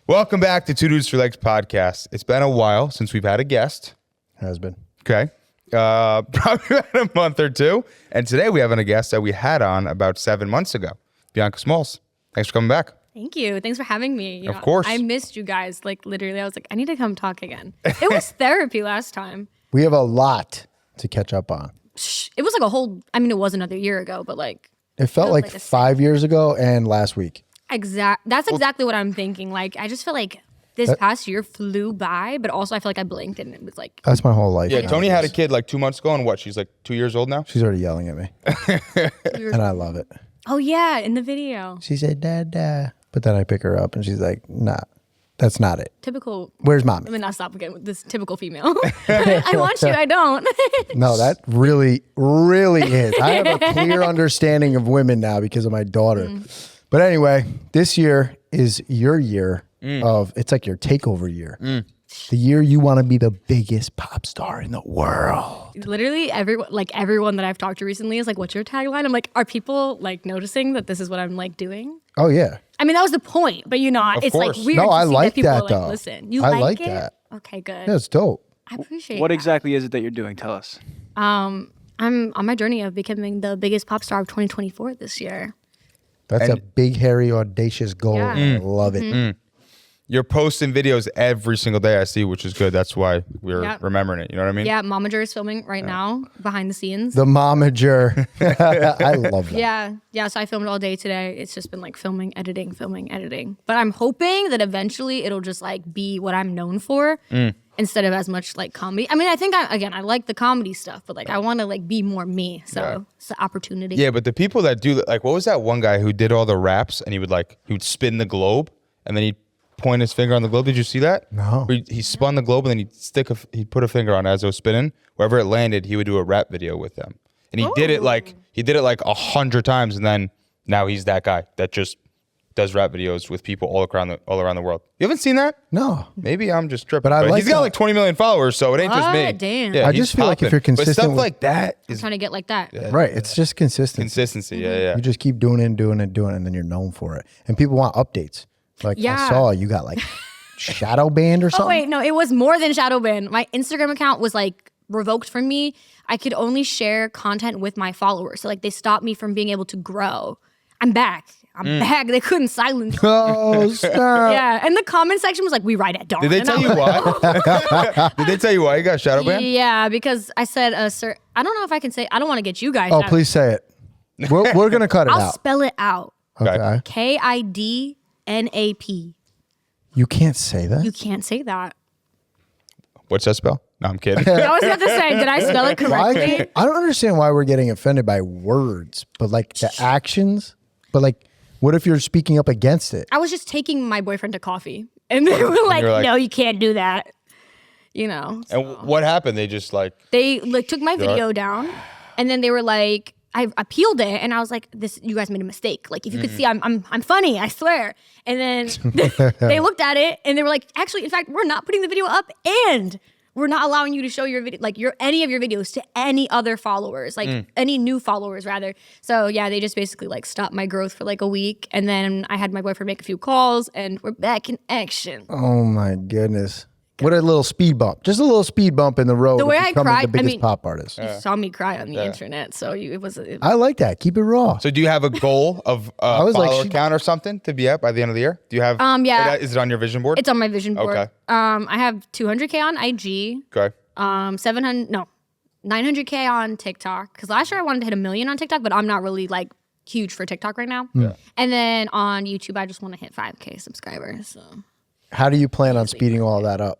Welcome back to Two Dudes for Legs podcast. It's been a while since we've had a guest. Has been. Okay. Probably about a month or two. And today we have a guest that we had on about 7 months ago, Beyonka Smalls. Thanks for coming back. Thank you. Thanks for having me. You Of know, course. I missed you guys. Like literally, I was like, I need to come talk again. It was therapy last time. We have a lot to catch up on. It was like a whole, I mean, it was another year ago, but like. It felt like 5 years ago and last week. That's exactly what I'm thinking. Like, I just feel like this past year flew by, but also I feel like I blinked and it was like. That's my whole life. Yeah, now. Tony had a kid like 2 months ago, and what? She's like 2 years old now? She's already yelling at me. And I love it. Oh, yeah, in the video. She said, Dada. But then I pick her up and she's like, nah, that's not it. Typical. Where's mommy? Let me not stop again with this typical female. I want you, I don't. No, that really, really is. I have a clear understanding of women now because of my daughter. But anyway, this year is your year of, it's like your takeover year. The year you want to be the biggest pop star in the world. Literally everyone that I've talked to recently is like, what's your tagline? I'm like, are people like noticing that this is what I'm like doing? Oh, yeah. I mean, that was the point, but you know, it's course. like weird No, to I see like that people that, are though. like, listen. You I like like it? that. Okay, good. Yeah, it's dope. I appreciate What that. exactly is it that you're doing? Tell us. I'm on my journey of becoming the biggest pop star of 2024 this year. That's a big, hairy, audacious goal. Yeah. I love it. You're posting videos every single day, I see, which is good. That's why we're Yep. remembering it. You know what I mean? Yeah, Momager is filming right now behind the scenes. The momager. I love that. Yeah. So I filmed all day today. It's just been like filming, editing. But I'm hoping that eventually it'll just like be what I'm known for instead of as much like comedy. I mean, I think I like the comedy stuff, but like I want to like be more me. So it's an opportunity. Yeah, but the people that do, like, what was that one guy who did all the raps and he would spin the globe and then he'd point his finger on the globe. Did you see that? No. He spun the globe and then he'd put a finger on it as it was spinning. Wherever it landed, he would do a rap video with them. And he did it like 100 times, and then now he's that guy that just does rap videos with people all around the world. You haven't seen that? No. Maybe I'm just tripping. But I like he's got that. like 20 million followers, so it ain't just me. What? Damn. Yeah, I he's just feel like if popping. you're consistent But stuff with- like that I'm is trying to get like that. Right. It's just consistency. consistency. Yeah. You just keep doing it, and then you're known for it. And people want updates. Like I Yeah. saw you got like shadow banned or something. Oh wait, no, it was more than shadow ban. My Instagram account was like revoked from me. I could only share content with my followers. So like they stopped me from being able to grow. I'm back. I'm back. They couldn't silence me. Oh, stop. Yeah. And the comment section was like, we ride at dawn. Did they And tell I'm you like, why? Did they tell you why you got shadow banned? Yeah, because I said, sir, I don't know if I can say, I don't want to get you guys. Oh, shouted. please say it. We're going to cut it I'll out. spell it out. Okay. KIDNAP. You can't say that. You can't say that. What's that spell? No, I'm kidding. I was about to say, did I spell it Why correctly? can't- I don't understand why we're getting offended by words, but like the actions. But like, what if you're speaking up against it? I was just taking my boyfriend to coffee. And they were like, you're like- no, you can't do that. You know. And what happened? They just like, They like took my video down, and then they were like, I appealed it, and I was like, "This, you guys made a mistake. Like, if you could see, I'm funny, I swear." And then they looked at it, and they were like, "Actually, in fact, we're not putting the video up, and we're not allowing you to show your video, like any of your videos, to any other followers, like any new followers, rather." So yeah, they just basically like stopped my growth for like a week, and then I had my boyfriend make a few calls, and we're back in action. Oh my goodness. What a little speed bump. Just a little speed bump in the road. The way of I becoming cried, the biggest I mean, pop artist. You saw me cry on the internet, so it was. I like that. Keep it raw. so do you have a goal of was like, follower she- count or something to be at by the end of the year? Do you have? Yeah. Is it on your vision board? It's on my vision board. Okay. I have 200K on IG. Okay. 900K on TikTok. Because last year I wanted to hit 1 million on TikTok, but I'm not really like huge for TikTok right now. Yeah. And then on YouTube, I just want to hit 5K subscribers. So How do you plan on speeding all that up?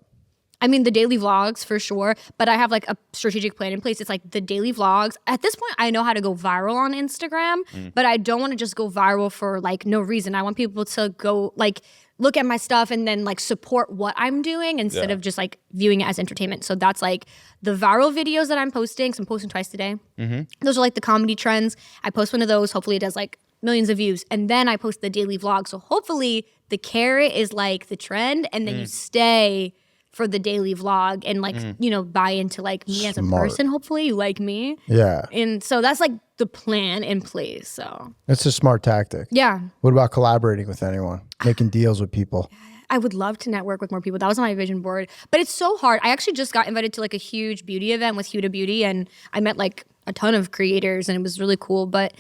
I mean, the daily vlogs for sure, but I have like a strategic plan in place. It's like the daily vlogs. At this point, I know how to go viral on Instagram, but I don't want to just go viral for like no reason. I want people to go like look at my stuff and then like support what I'm doing instead of just like viewing it as entertainment. So that's like the viral videos that I'm posting. So I'm posting twice a day. Those are like the comedy trends. I post one of those. Hopefully it does like millions of views. And then I post the daily vlog. So hopefully the carrot is like the trend and then you stay for the daily vlog and like, you know, buy into like me as a Smart. person. Hopefully you like me. Yeah. And so that's like the plan in place. So It's a smart tactic. yeah. What about collaborating with anyone? Making deals with people? I would love to network with more people. That was on my vision board, but it's so hard. I actually just got invited to like a huge beauty event with Huda Beauty, and I met like a ton of creators, and it was really cool. But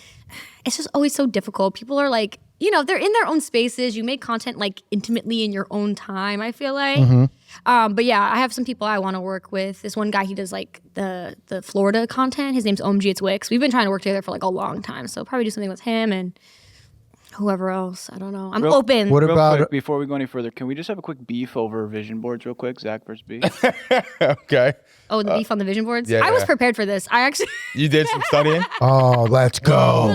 it's just always so difficult. People are like, you know, they're in their own spaces. You make content like intimately in your own time, I feel like. But yeah, I have some people I want to work with. This one guy, he does like the Florida content. His name's OMG It's Wix. We've been trying to work together for like a long time. So probably do something with him and whoever else. I don't know. I'm open. What Real about quick, before we go any further, can we just have a quick beef over vision boards real quick? Zach versus B. Okay. Oh, the beef on the vision boards? yeah, I was yeah. prepared for this. I actually... You did some studying? Oh, let's go.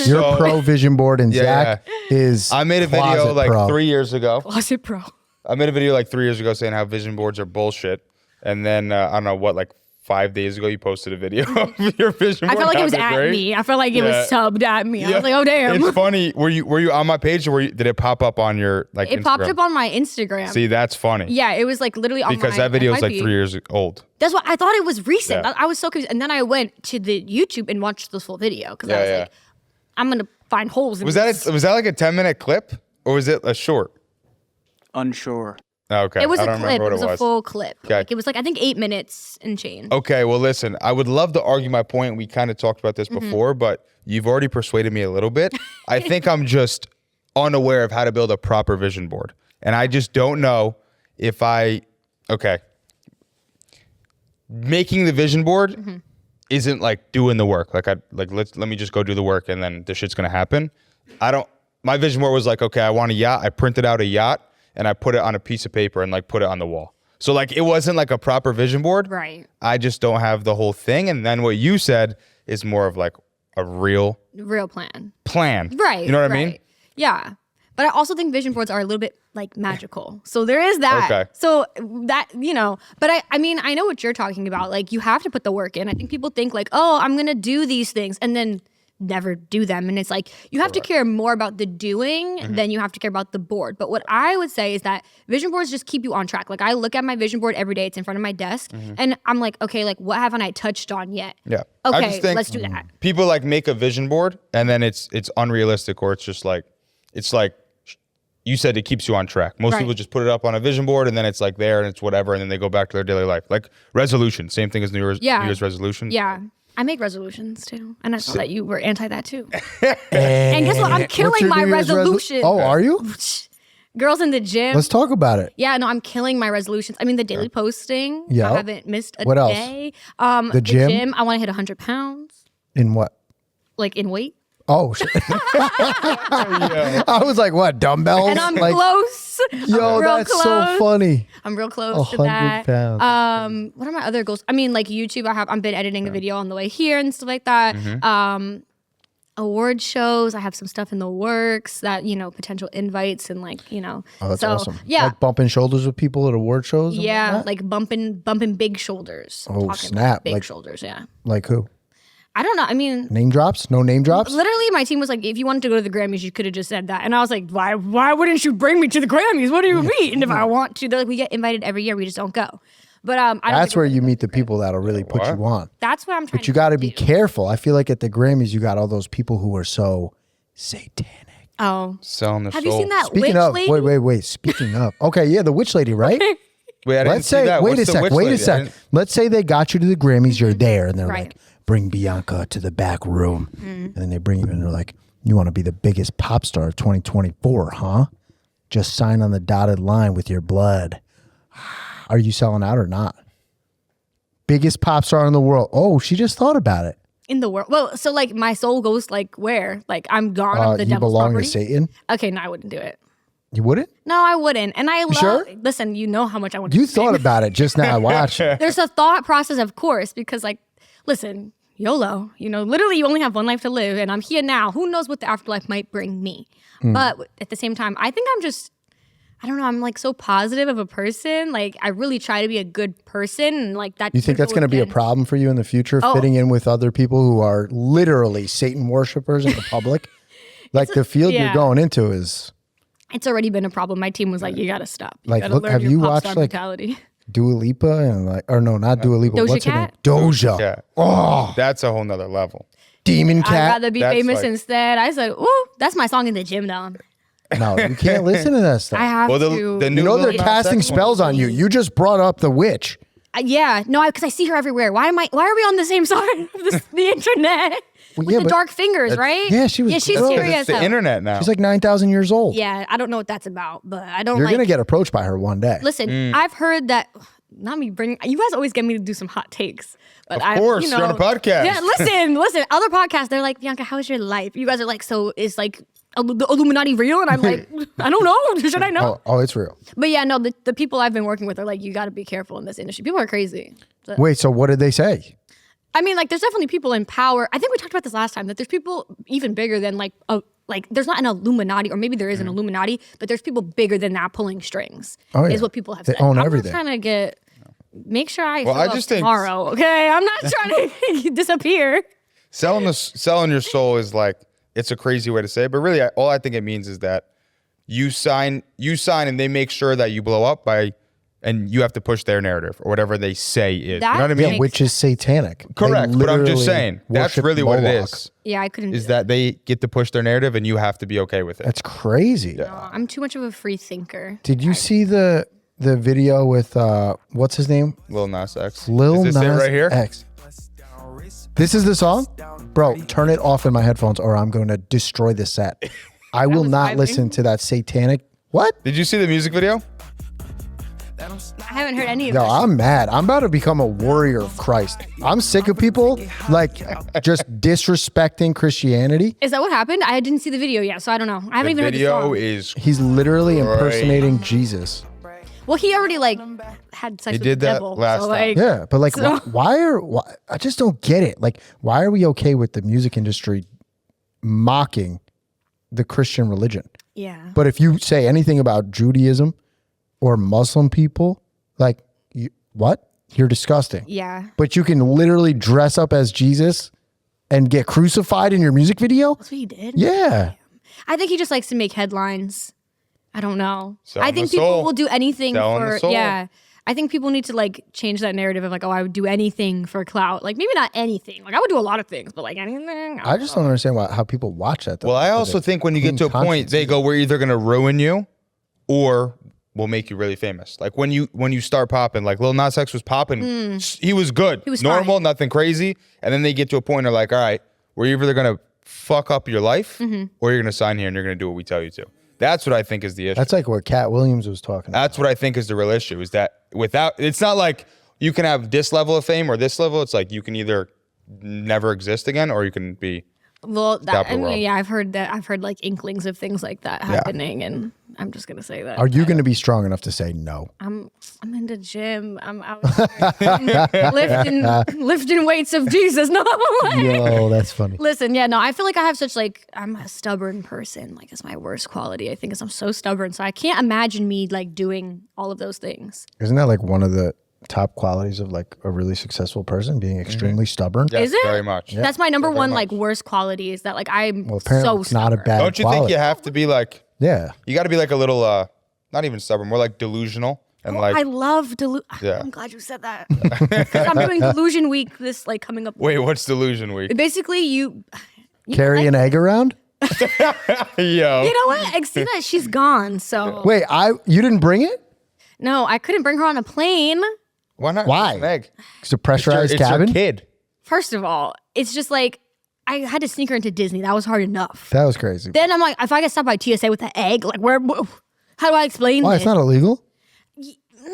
You're So- pro vision board, and Yeah, Zach is. I made a video closet like pro. 3 years ago. Closet pro. I made a video like 3 years ago saying how vision boards are bullshit. And then, I don't know what, like 5 days ago, you posted a video of your vision I board. felt like it was How's at great? me. I felt like it was Yeah. subbed at me. I Yeah. was like, oh, damn. It's funny. Were you on my page, or did it pop up on your like? It Instagram? popped up on my Instagram. See, that's funny. Yeah, it was like literally on Because my that video is like FYP. 3 years old. That's what I thought it was recent. Yeah. I was so confused. And then I went to the YouTube and watched this full video because I Yeah, was yeah. like, I'm going to find holes in Was this. that like a 10-minute clip, or was it a short? Unsure. Oh, okay, It was I a don't clip. remember It what was a full clip. Okay. Like, it was like, I think 8 minutes and change. Okay, well, listen, I would love to argue my point. We kind of talked about this Mm-hmm. before, but you've already persuaded me a little bit. I think I'm just unaware of how to build a proper vision board. And I just don't know if making the vision board Mm-hmm. isn't like doing the work. Let me just go do the work and then the shit's gonna happen. My vision board was like, okay, I want a yacht. I printed out a yacht and I put it on a piece of paper and like put it on the wall. So like it wasn't like a proper vision board. Right. I just don't have the whole thing. And then what you said is more of like a real Plan. plan. Right. You know what I right. mean? Yeah. But I also think vision boards are a little bit like magical. So there is that. Okay. So that, you know, but I mean, I know what you're talking about. Like you have to put the work in. I think people think like, oh, I'm going to do these things and then never do them. And it's like, you have to care more about the doing than you have to care about the board. But what I would say is that vision boards just keep you on track. Like I look at my vision board every day. It's in front of my desk. And I'm like, okay, like what haven't I touched on yet? Yeah. I Okay, just think let's do that. people like make a vision board and then it's unrealistic, or it's just like, you said it keeps you on track. Most Right. people just put it up on a vision board and then it's like there and it's whatever. And then they go back to their daily life. Like resolution, same thing as New Year's resolution. Yeah. I make resolutions too. And I saw that you were anti that too. And guess what? I'm What's killing your my New Year's resolution. Oh, are you? Girls in the gym. Let's talk about it. Yeah, no, I'm killing my resolutions. I mean, the daily posting. Yeah. I haven't missed a What else? day. The gym? I want to hit 100 pounds, In what? like in weight. Oh, shit. I was like, what, dumbbells? And I'm like, close. yo, I'm real that's close. so funny. I'm real close to 100 that. pounds. What are my other goals? I mean, like YouTube, I've been editing a video on the way here and stuff like that. Award shows, I have some stuff in the works that, you know, potential invites and like, you know. Oh, that's so, awesome. Yeah. Like bumping shoulders with people at award shows? and Yeah, whatnot? like bumping big shoulders. Oh, Talking snap. Big Like- shoulders, yeah. Like who? I don't know. I mean, Name drops? No name drops? literally, my team was like, if you wanted to go to the Grammys, you could have just said that. And I was like, why wouldn't you bring me to the Grammys? What do you mean? And if I want to, they're like, we get invited every year. We just don't go. But I don't That's think where you meet the people that'll really put you on. that's what I'm trying But you to got to be do. careful. I feel like at the Grammys, you got all those people who are so satanic. Oh. Selling their Have soul. you seen that Speaking witch of, lady? wait. Speaking of, okay, yeah, the witch lady, right? Wait, I didn't Let's see say, that. wait What's a the sec, witch wait lady? a I sec. didn't- Let's say they got you to the Grammys, you're there, and they're Right. like, bring Bianca to the back room. And then they bring you in and they're like, you want to be the biggest pop star of 2024, huh? Just sign on the dotted line with your blood. Are you selling out or not? Biggest pop star in the world. Oh, she just thought about it. In the world. Well, so like my soul goes like where? Like I'm gone of the You devil's belong property. to Satan? Okay, no, I wouldn't do it. You wouldn't? No, I wouldn't. And I love, sure? listen, you know how much I want You to thought about it just now. Watch. There's a thought process, of course, because like, listen, YOLO, you know, literally you only have one life to live and I'm here now. Who knows what the afterlife might bring me? But at the same time, I think I don't know, I'm like so positive of a person. Like I really try to be a good person and like that. You think that's going to be a problem for you in the future, Oh. fitting in with other people who are literally Satan worshipers in the public? Like the field you're yeah. going into is It's already been a problem. My team was like, you got to stop. You Like, gotta look, learn have your you pop watched, star like, mentality. Dua Lipa and like, or no, not Dua Lipa. Doja What's her name? Cat? Doja. Yeah. Oh, That's a whole nother level. Demon I'd Cat. rather be That's famous like- instead. I said, ooh, that's my song in the gym though. No, you can't listen to that I stuff. have Well, to. the new You know they're Lil Nas casting X one- spells on you. You just brought up the witch. Yeah, no, because I see her everywhere. Why are we on the same side of the internet? Well, With yeah, the but- dark fingers, right? Yeah, she was Yeah, she's gross. serious. It's the internet now. She's like 9,000 years old. Yeah, I don't know what that's about, but I don't You're like. gonna get approached by her one day. Listen, I've heard that. Not me bring. You guys always get me to do some hot takes, but Of course, you know, you're on a podcast. Yeah, listen. Other podcasts, they're like, Bianca, how's your life? You guys are like, so is like the Illuminati real? And I'm like, I don't know. Should I know? Oh, it's real. But yeah, no, the people I've been working with are like, you got to be careful in this industry. People are crazy. So- Wait, so what did they say? I mean, like, there's definitely people in power. I think we talked about this last time, that there's people even bigger than like there's not an Illuminati, or maybe there is an Illuminati, but there's people bigger than that pulling strings. Oh, yeah. Is what people have They said. own I'm everything. not trying to get. Make sure I Well, show I up just think- tomorrow. Okay, I'm not trying to disappear. selling your soul is like, it's a crazy way to say it, but really all I think it means is that you sign and they make sure that you blow up and you have to push their narrative or whatever they say is. That you know what I makes- mean? Which is satanic. They Correct, but I'm just literally saying that's worship really what it Moloch. is. Yeah, I couldn't. Is do that they get to push their narrative and you have to be okay with it. That's crazy. No, I'm too much of a free thinker. Did you see the video with what's his name? Lil Nas X. Lil is Nas this it right here? X. This is the song? Bro, turn it off in my headphones or I'm going to destroy the set. I will was not vibing. listen to that satanic. What? Did you see the music video? I haven't heard any of No, this. I'm mad. I'm about to become a warrior of Christ. I'm sick of people like just disrespecting Christianity. Is that what happened? I didn't see the video yet, so I don't know. I haven't The even heard the video song. is He's literally impersonating Jesus. Well, he already like had sex He with did the that devil. last so, time. like, Yeah, but like, So- why? I just don't get it. Like, why are we okay with the music industry mocking the Christian religion? Yeah. But if you say anything about Judaism or Muslim people, like, what? You're disgusting. Yeah. But you can literally dress up as Jesus and get crucified in your music video? That's what he did? Yeah. I think he just likes to make headlines. I don't know. Selling I think the people soul. will do anything Selling the for soul. yeah. I think people need to like change that narrative of like, oh, I would do anything for clout. Like maybe not anything. Like I would do a lot of things, but like anything. I just don't understand how people watch that. Though. Well, I Because also it- think when you get to a clean point, they go, we're either going to ruin you or we'll make you really famous. Like when you start popping, like Lil Nas X was popping, he was good. He was normal, fine. nothing crazy. And then they get to a point, they're like, all right, we're either going to fuck up your life or you're going to sign here and you're going to do what we tell you to. That's what I think is the issue. That's like what Cat Williams was talking about. That's what I think is the real issue is that it's not like you can have this level of fame or this level. It's like you can either never exist again or you can be. Well, Stop the I mean, world. yeah, I've heard that. I've heard like inklings of things like that happening, and I'm just gonna say that. Are you going to be strong enough to say no? I'm in the gym. I'm out lifting weights of Jesus. No. No, that's funny. Listen, yeah, no, I feel like I have such like I'm a stubborn person. Like it's my worst quality. I think is I'm so stubborn. So I can't imagine me like doing all of those things. Isn't that like one of the top qualities of like a really successful person, being extremely stubborn? Yes, Is it? very much. That's my number one much. like worst quality is that like I'm Well, apparently so it's not a stubborn. bad Don't you quality. think you have to be like, Yeah. you got to be like a little, not even stubborn, more like delusional and like, I love Yeah. I'm glad you said that. 'Cause I'm doing delusion week this like coming up. wait, what's delusion week? Basically, you Carry an egg around? Yo. you know what? Xena, she's gone. So Wait, you didn't bring it? no, I couldn't bring her on a plane. Why not? Why? It's an egg. It's a pressurized It's your cabin? kid. First of all, it's just like I had to sneak her into Disney. That was hard enough. That was crazy. Then I'm like, if I get stopped by TSA with an egg, like how do I explain Why? this? It's not illegal?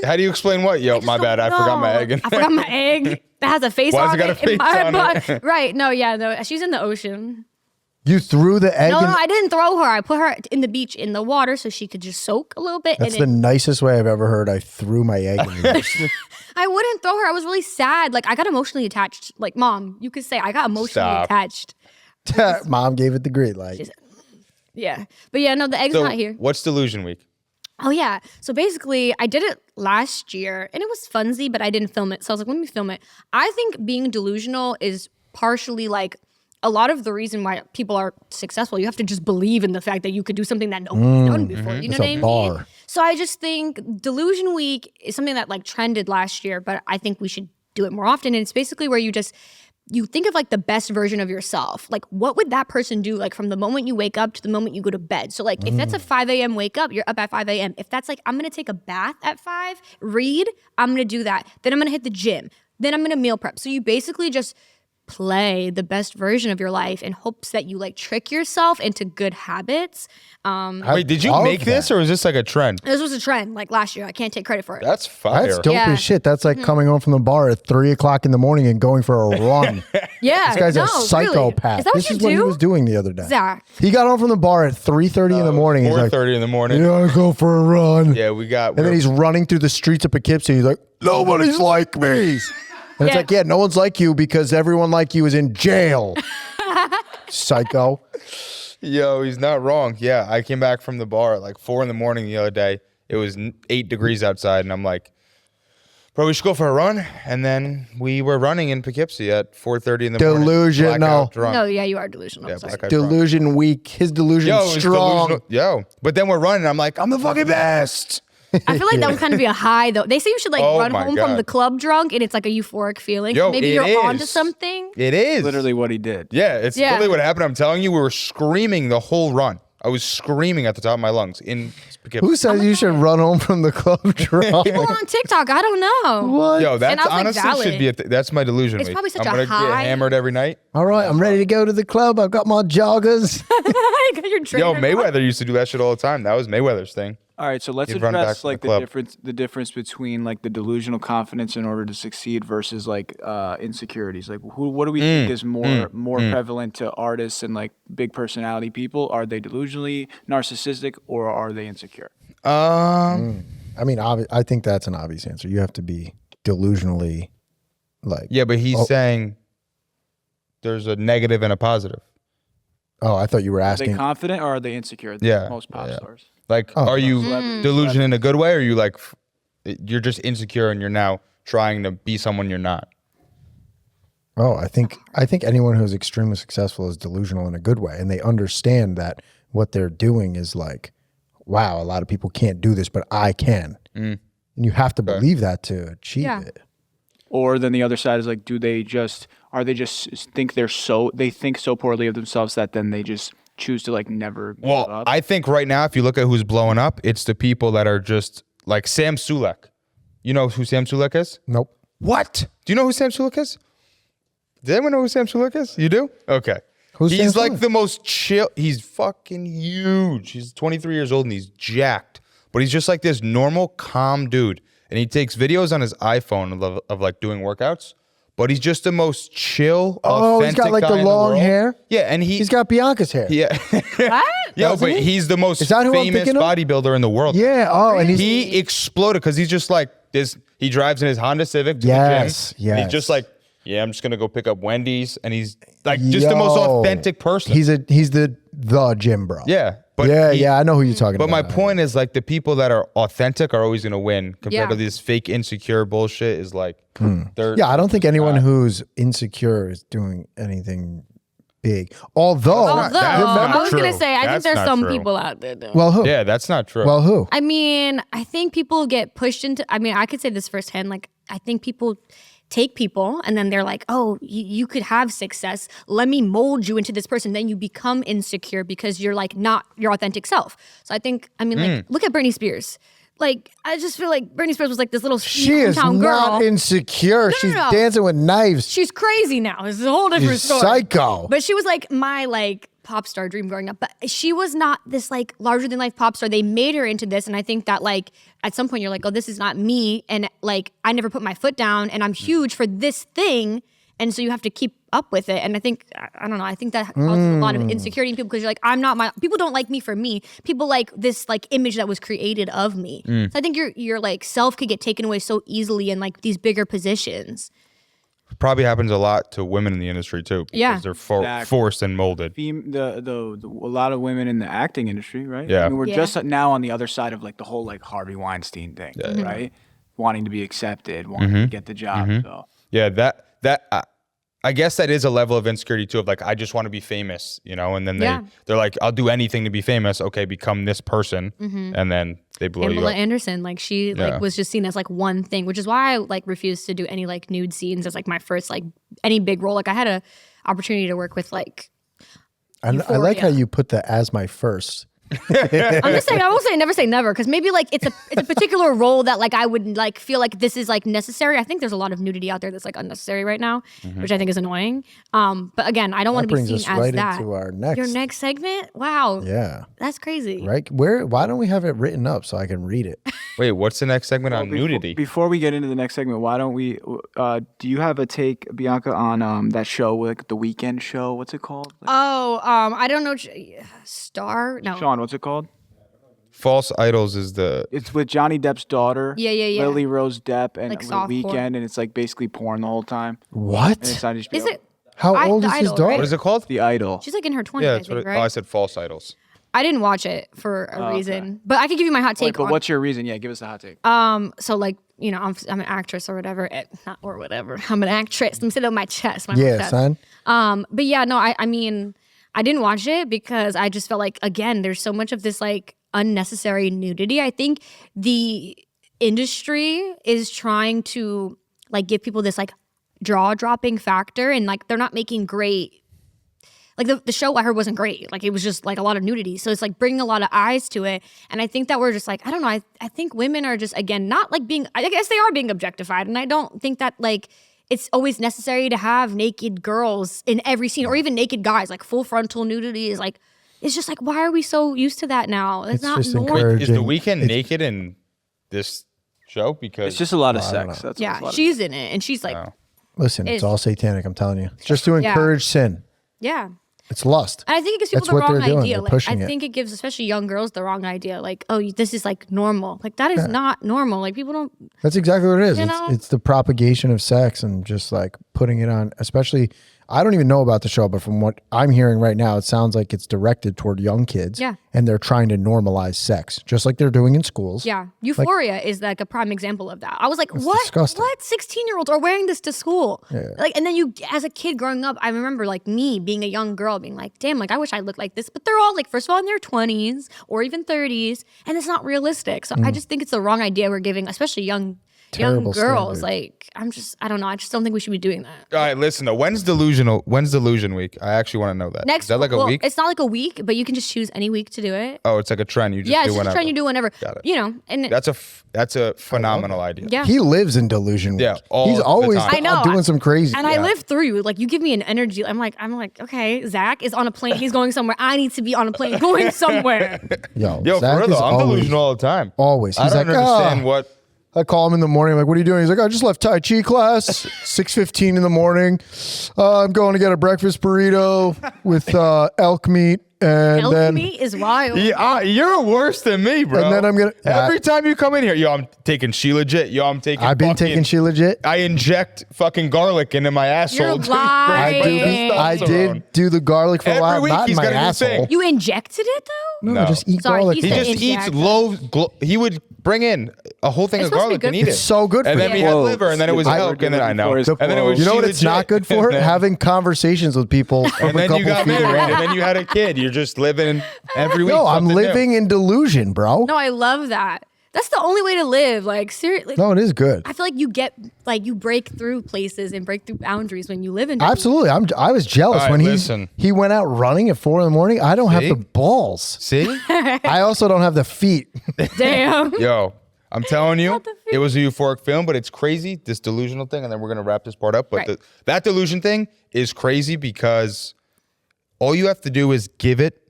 How do you explain what? Yo, my bad. I forgot my egg. I forgot my egg. That has a face Why's on it got a in face my on butt. it? Right. No, yeah, no. She's in the ocean. You threw the egg No, in? no, I didn't throw her. I put her in the beach in the water so she could just soak a little bit. That's and the nicest way I've ever heard. I threw my egg in the beach. I wouldn't throw her. I was really sad. Like I got emotionally attached. Like mom, you could say I got emotionally Stop. attached. Mom gave it the green light. Yeah. But yeah, no, the egg's So, not here. what's delusion week? Oh yeah. So basically, I did it last year and it was funsy, but I didn't film it. So I was like, let me film it. I think being delusional is partially like a lot of the reason why people are successful. You have to just believe in the fact that you could do something that nobody's done before. You know It's what a I mean? bar. So I just think Delusion Week is something that like trended last year, but I think we should do it more often. And it's basically where you just you think of like the best version of yourself. Like what would that person do like from the moment you wake up to the moment you go to bed? So like if that's a 5 a.m. wake up, you're up at 5 a.m. If that's like, I'm going to take a bath at 5, read, I'm going to do that. Then I'm going to hit the gym. Then I'm going to meal prep. So you basically just play the best version of your life in hopes that you like trick yourself into good habits. Wait, did you love make this or is this like a trend? This was a trend like last year. I can't take credit for it. That's fire. That's dope Yeah. as shit. That's like coming home from the bar at 3 o'clock in the morning and going for a run. Yeah. This guy's a Really. psychopath. Is that what This you is what he do? was doing the other day. Zach. He got home from the bar at 3:30 in the morning. He's like, 4:30 in the morning. you want to go for a run? Yeah, we got. And then he's running through the streets of Poughkeepsie. He's like, nobody's like me. And it's Yeah. like, yeah, no one's like you because everyone like you is in jail. Psycho. Yo, he's not wrong. Yeah, I came back from the bar at like 4 in the morning the other day. It was 8 degrees outside, and I'm like, bro, we should go for a run. And then we were running in Poughkeepsie at 4:30 in the morning. Delusional. Blackout drunk. No, yeah, you are delusional. Yeah, I'm sorry. blackout drunk. Delusion weak. His delusion Yo, it was strong. delusional. Yo, but then we're running. I'm like, I'm the fucking best. I feel like that would kind of be a high though. They say you should like Oh run my home from God. the club drunk and it's like a euphoric feeling. Yo, Maybe it you're is. onto something. It is Literally what he did. Yeah, it's Yeah. literally what happened. I'm telling you, we were screaming the whole run. I was screaming at the top of my lungs in Poughkeepsie. Who says you should run home from the club drunk? People on TikTok, I don't know. What? Yo, And that's I was like, honestly valid. should be. That's my delusion. It's week. probably such I'm a gonna get high- hammered every night. All right, I'm ready to go to the club. I've got my joggers. I got your Yo, trainer. Mayweather used to do that shit all the time. That was Mayweather's thing. All right, so let's You'd run back address to like the the club. difference between like the delusional confidence in order to succeed versus like insecurities. Like what do we think is more prevalent to artists and like big personality people? Are they delusionally narcissistic or are they insecure? I mean, I think that's an obvious answer. You have to be delusionally, like. Yeah, but he's saying there's a negative and a positive. Oh, I thought you were Are they asking. confident or are they insecure? Yeah, Most pop yeah. stars. Like, Oh. are you Celebrity. delusion in a good way, or are you like, you're just insecure and you're now trying to be someone you're not? Oh, I think anyone who's extremely successful is delusional in a good way, and they understand that what they're doing is like, wow, a lot of people can't do this, but I can. And you have to believe that to achieve Yeah. it. Or then the other side is like, are they just think they think so poorly of themselves that then they just choose to like never give Well, up? I think right now, if you look at who's blowing up, it's the people that are just like Sam Sulek. You know who Sam Sulek is? Nope. What? Do you know who Sam Sulek is? Does anyone know who Sam Sulek is? You do? Okay. Who's He's Sam like Sulek? the most chill. He's fucking huge. He's 23 years old and he's jacked. But he's just like this normal, calm dude. And he takes videos on his iPhone of like doing workouts. But he's just the most chill, Oh, he's authentic got like guy the in long world. hair. Yeah, and He's got Bianca's hair. yeah. What? Yo, Doesn't but he? he's the most Is that who I'm famous thinking of? bodybuilder in the world. Yeah. Oh, and he's He exploded because he's just like this. He drives in his Honda Civic to Yes, the gym. And yes. he's just like, yeah, I'm just gonna go pick up Wendy's, and he's like just the most Yo. authentic person. He's the gym bro. yeah, but yeah, I know who you're talking But about. my now. point is like the people that are authentic are always gonna win compared Yeah. to this fake insecure bullshit. Is like they're Yeah, I don't think anyone who's insecure is doing anything big. Although, Although, that's not I was going to true. say, I think That's there's not some true. people out there though. well, who? yeah, that's not true. Well, who? I mean, I think people get pushed into, I mean, I could say this firsthand. Like, I think people take people and then they're like, oh, you could have success. Let me mold you into this person. Then you become insecure because you're like not your authentic self. So I think, I mean, like, look at Britney Spears. Like, I just feel like Britney Spears was like this little She is hometown not girl. insecure. She's no. dancing with knives. She's crazy now. It's a whole different She's story. psycho. But she was like my like pop star dream growing up. But she was not this like larger than life pop star. They made her into this. And I think that like at some point you're like, oh, this is not me. And like I never put my foot down and I'm huge for this thing. And so you have to keep up with it. And I think, I don't know, I think that causes a lot of insecurity in people because you're like, I'm not people don't like me for me. People like this like image that was created of me. So I think your like self could get taken away so easily in like these bigger positions. Probably happens a lot to women in the industry too. Because Yeah. they're Exactly. forced and molded. The a lot of women in the acting industry, right? Yeah. I mean, we're Yeah. just now on the other side of like the whole like Harvey Weinstein thing, right? Wanting to be accepted, wanting to get the job. So Yeah, that I guess that is a level of insecurity too. Of like, I just want to be famous, you know. And then Yeah. they're like, I'll do anything to be famous. Okay, become this person, and then they blow you Pamela up. Anderson, like she like was just seen as like one thing, which is why I like refused to do any like nude scenes as like my first like any big role. Like I had a opportunity to work with like I like how you put that as my first. I'm just saying, I won't say never say never, because maybe like it's a particular role that like I would like feel like this is like necessary. I think there's a lot of nudity out there that's like unnecessary right now, which I think is annoying. But again, I don't want to be seen us as right that. into our next. Your next segment? Wow. Yeah. That's crazy. Right? Why don't we have it written up so I can read it? Wait, what's the next segment on nudity? Before we get into the next segment, why don't we? Do you have a take, Bianca, on that show, like the Weekend show? What's it called? Oh, I don't know. Star? No. Sean, what's it called? False Idols is It's with Johnny Depp's daughter. Yeah. Lily Rose Depp and Like The soft Weekend, porn. and it's like basically porn the whole time. And What? it's on HBO. Is it? How old The is his Idol, daughter? right? what is it called? The Idol? She's like in her 20s, Yeah, I that's think, what right? oh, I said False Idols. I didn't watch it for a reason, but I could give you my hot take But on. what's your reason? Yeah, give us a hot take. So like, you know, I'm an actress or whatever, not or whatever. I'm an actress. Let me sit on my chest. My whole Yeah, chest. son. But yeah, no, I mean, I didn't watch it because I just felt like, again, there's so much of this like unnecessary nudity. I think the industry is trying to like give people this like jaw dropping factor, and like they're not making great. Like the show I heard wasn't great. Like it was just like a lot of nudity. So it's like bringing a lot of eyes to it. And I think that we're just like, I don't know. I think women are just, again, not like being, I guess they are being objectified. And I don't think that like it's always necessary to have naked girls in every scene or even naked guys. Like full frontal nudity is like, it's just like, why are we so used to that now? It's not just normal. encouraging. Is The Weeknd naked in this show? Because It's just a lot of sex. That's Yeah, a lot of- she's in it. And she's like, Listen, it's It's- all satanic, I'm telling you. It's just to encourage sin. yeah. It's lust. And I think it gives people That's the what wrong they're doing. idea. They're Like, pushing I it. think it gives especially young girls the wrong idea. Like, oh, this is like normal. Like that is not normal. Like people don't. That's exactly what it is. You It's, know? it's the propagation of sex and just like putting it on, especially, I don't even know about the show, but from what I'm hearing right now, it sounds like it's directed toward young kids. Yeah. And they're trying to normalize sex, just like they're doing in schools. Yeah, Euphoria is like a prime example of that. I was like, what? disgusting. What? 16-year-olds are wearing this to school? Like, and then you, as a kid growing up, I remember like me being a young girl, being like, damn, like I wish I looked like this. But they're all like, first of all, in their 20s or even 30s, and it's not realistic. So I just think it's the wrong idea we're giving, especially young Terrible girls. standard. Like, I don't know. I just don't think we should be doing that. all right, listen though. When's Delusion Week? I actually want to know that. Next, Is that like a well, week? it's not like a week, but you can just choose any week to do it. Oh, it's like a trend. You just Yeah, do it's just whenever. trying to do whenever. Got it. You know, and That's a phenomenal idea. yeah. He lives in delusion. Week. Yeah, all He's the always time. I know. doing some crazy. And I live through you. Like you give me an energy. I'm like, okay, Zach is on a plane. He's going somewhere. I need to be on a plane going somewhere. Yo, Yo, Zach for real is though, I'm always- delusional all the time. Always. I He's don't like, understand "Ah." what. I call him in the morning. I'm like, what are you doing? He's like, I just left Tai Chi class, 6:15 in the morning. I'm going to get a breakfast burrito with elk meat. And Elk then meat is wild. Yeah, you're worse than me, bro. And then I'm gonna- every time you come in here, yo, I'm taking She Legit. Yo, I'm taking. I've been fucking- taking She Legit. I inject fucking garlic into my asshole. You're to lying. bring the I testosterone. did do the garlic for a Every while, week not in he's my gotta do the asshole. thing. You injected it though? No, No. just eat Sorry, garlic. he He said though. just inject. eats he would bring in a whole thing It's of supposed to be garlic good and for eat you. it. It's so good And for then you. we had Whoa. liver, and then it was The elk, and then I know. word And then it was You know She what it's Legit. not good for? And then- Having conversations with people from And a then couple you got feet married, away. and then you had a kid. You're just living every week. No, I'm something new. living in delusion, bro. No, I love that. That's the only way to live. Like seriously. No, it is good. I feel like you get like you break through places and break through boundaries when you live in. Absolutely. I was jealous All right, when listen. he went out running at 4 a.m. I don't have See? the balls. See, I also don't have the feet. Damn. yo, I'm telling you, the it was a euphoric film, but it's crazy, this delusional thing, and then we're gonna wrap this part up. But Right. that delusion thing is crazy because all you have to do is give it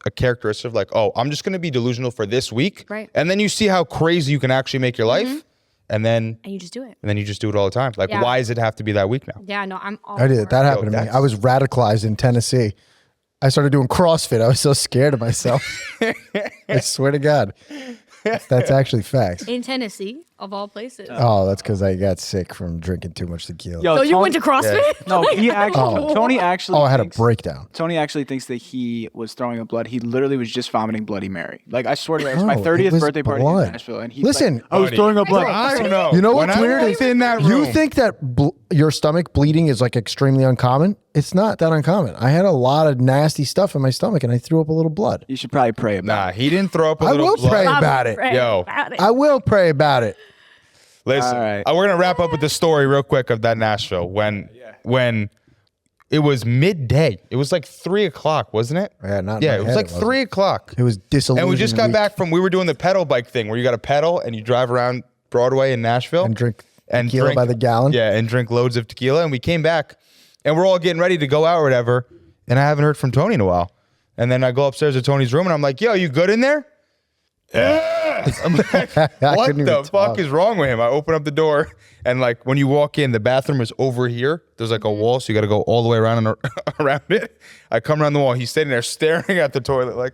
a characteristic of like, oh, I'm just gonna be delusional for this week, Right. and then you see how crazy you can actually make your life, and then And you just do it. you just do it all the time. Like, Yeah. why does it have to be that week now? Yeah, no, I'm all I for did. it. That happened to me. that's- I was radicalized in Tennessee. I started doing CrossFit. I was so scared of myself. I swear to God. That's actually facts. In Tennessee, of all places. Oh, that's because I got sick from drinking too much tequila. Yo, So you Tony- went to CrossFit? No, he actually. Tony actually. Oh, I had a thinks- breakdown. Tony actually thinks that he was throwing up blood. He literally was just vomiting Bloody Mary. Like I swear to God, it was my No, it 30th was birthday party blood. in Nashville, and he Listen, I was Buddy, throwing up blood. I don't know. You know When what's I weird? was in that room, You think that your stomach bleeding is like extremely uncommon. It's not that uncommon. I had a lot of nasty stuff in my stomach and I threw up a little blood. You should probably pray about Nah, he didn't throw up a I little will blood. pray about it. Yo. I will pray about it. Listen, All right. we're gonna wrap up with the story real quick of that Nashville when it was midday. It was like 3 o'clock, wasn't it? Yeah, not in Yeah, my it was head, like it wasn't. 3 o'clock. It was disillusioned. And we just got back from, we were doing the pedal bike thing where you got to pedal and you drive around Broadway in Nashville. And drink tequila by the gallon. Yeah, and drink loads of tequila. And we came back and we're all getting ready to go out or whatever. And I haven't heard from Tony in a while. And then I go upstairs to Tony's room and I'm like, yo, you good in there? Yes. I'm like, what couldn't the even fuck talk. is wrong with him? I open up the door and like when you walk in, the bathroom is over here. There's like a wall, so you got to go all the way around and around it. I come around the wall. He's sitting there staring at the toilet like,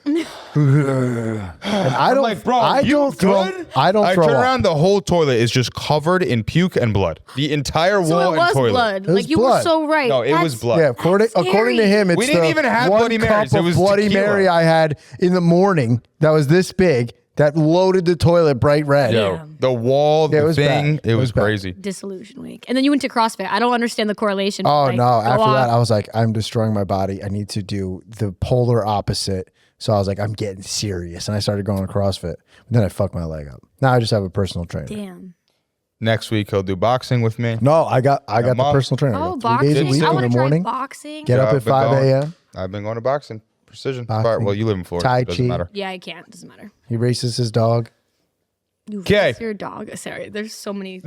And I don't like, bro, I you don't throw good? I don't I throw turn up. around, the whole toilet is just covered in puke and blood. The entire So wall it was and toilet. blood. It was Like you blood. were so right. No, it was That's- blood. Yeah, according to him, it's We didn't the even have one Bloody cup Marys. It of was Bloody tequila. Mary I had in the morning that was this big that loaded the toilet bright red. Yo, the wall, Yeah, it the was thing, bad. it It was was bad. crazy. Disillusion week. And then you went to CrossFit. I don't understand the correlation. Oh Like, no! go After off. that, I was like, I'm destroying my body. I need to do the polar opposite. So I was like, I'm getting serious, and I started going to CrossFit. But then I fucked my leg up. Now I just have a personal trainer. Damn. Next week he'll do boxing with me. No, I got the Mom. personal trainer. I Oh, go 3 days a boxing. week I in want the to try morning. boxing. Get up I've at been 5 going. a.m. I've been going to boxing. Precision. Boxing. Well, you live in Florida. Tai So it doesn't Chi. matter. Yeah, I can't. Doesn't matter. He races his dog. You 'Kay. raise your dog. Sorry, there's so many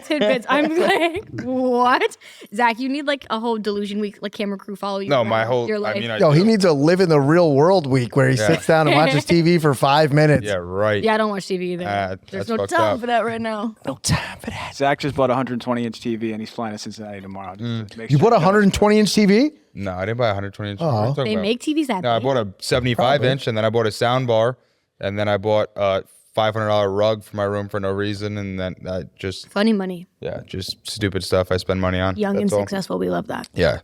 tidbits. I'm like, what? Zach, you need like a whole delusion week, like camera crew follow you. No, around my whole. your life. I mean, I Yo, he do. needs to live in the real world week where he sits down and watches TV for 5 minutes. Yeah, right. Yeah, I don't watch TV either. That's There's no fucked time up. for that right now. No time for that. Zach just bought a 120-inch TV and he's flying to Cincinnati tomorrow. Just to make You sure bought a he knows. 120-inch TV? No, I didn't buy a 120 inch. Oh. What are you talking They about? make TVs that No, I big. bought a 75 inch, and then I bought a sound bar, and then I bought a $500 rug for my room for no reason, and then I just Funny money. just stupid stuff I spend money on. Young and That's all. successful. We love that. Yeah.